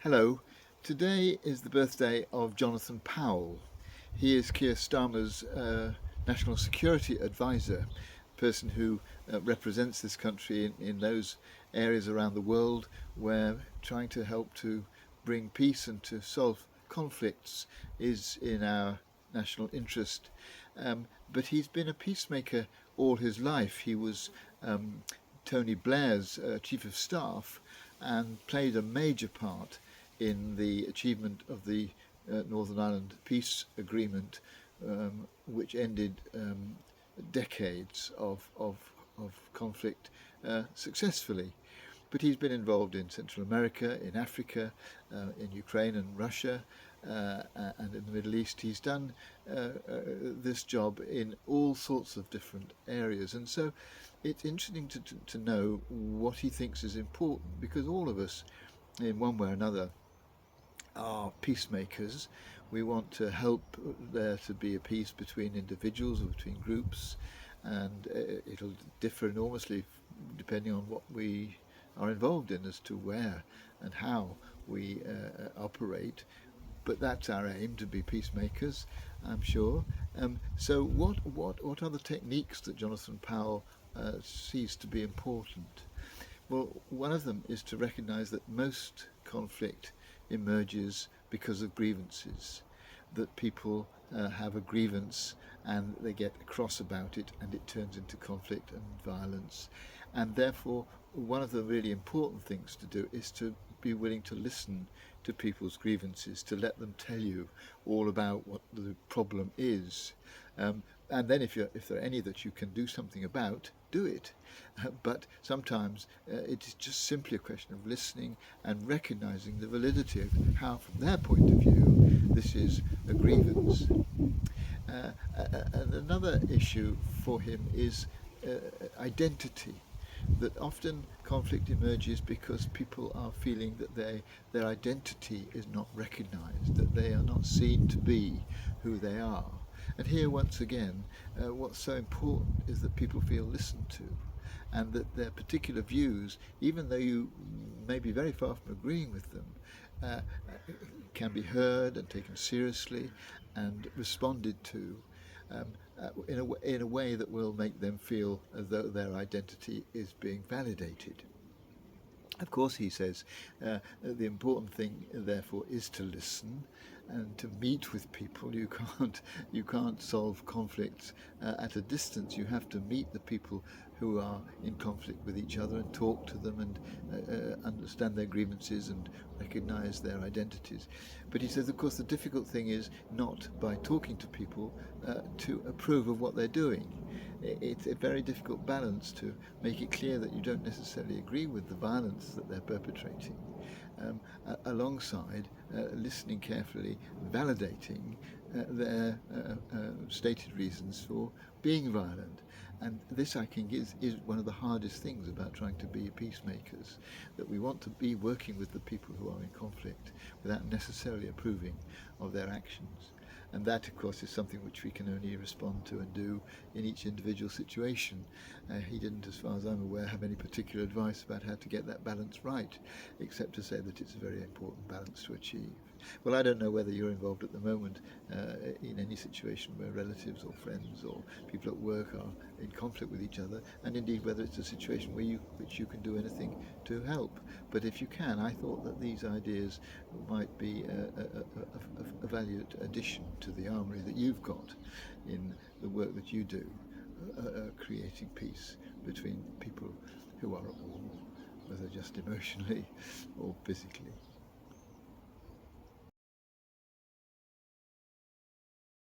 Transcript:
Hello. Today is the birthday of Jonathan Powell. He is Keir Starmer's national security advisor, person who represents this country in those areas around the world where trying to help to bring peace and to solve conflicts is in our national interest. But he's been a peacemaker all his life. He was Tony Blair's chief of staff and played a major part in the achievement of the Northern Ireland Peace Agreement, which ended decades of conflict successfully. But he's been involved in Central America, in Africa, in Ukraine and Russia, and in the Middle East. He's done this job in all sorts of different areas. And so it's interesting to know what he thinks is important, because all of us, in one way or another, are peacemakers. We want to help there to be a peace between individuals or between groups, and it'll differ enormously depending on what we are involved in as to where and how we operate. But that's our aim, to be peacemakers, I'm sure. So what are the techniques that Jonathan Powell sees to be important? Well, one of them is to recognise that most conflict emerges because of grievances, that people have a grievance and they get cross about it and it turns into conflict and violence. And therefore, one of the really important things to do is to be willing to listen to people's grievances, to let them tell you all about what the problem is. And then if there are any that you can do something about, do it. But sometimes it is just simply a question of listening and recognising the validity of how, from their point of view, this is a grievance. And another issue for him is identity. That often conflict emerges because people are feeling that their identity is not recognised, that they are not seen to be who they are. And here, once again, what's so important is that people feel listened to, and that their particular views, even though you may be very far from agreeing with them, uh, can be heard and taken seriously and responded to, in a way that will make them feel as though their identity is being validated. Of course, he says, the important thing, therefore, is to listen and to meet with people. You can't solve conflicts at a distance. You have to meet the people who are in conflict with each other and talk to them and understand their grievances and recognise their identities. But he says, of course, the difficult thing is not by talking to people to approve of what they're doing. It's a very difficult balance to make it clear that you don't necessarily agree with the violence that they're perpetrating, alongside listening carefully, validating their stated reasons for being violent. And this, I think, is one of the hardest things about trying to be peacemakers, that we want to be working with the people who are in conflict without necessarily approving of their actions. And that, of course, is something which we can only respond to and do in each individual situation. He didn't, as far as I'm aware, have any particular advice about how to get that balance right, except to say that it's a very important balance to achieve. Well, I don't know whether you're involved at the moment in any situation where relatives or friends or people at work are in conflict with each other, and indeed whether it's a situation which you can do anything to help. But if you can, I thought that these ideas might be a valued addition to the armoury that you've got in the work that you do, creating peace between people who are at war, whether just emotionally or physically.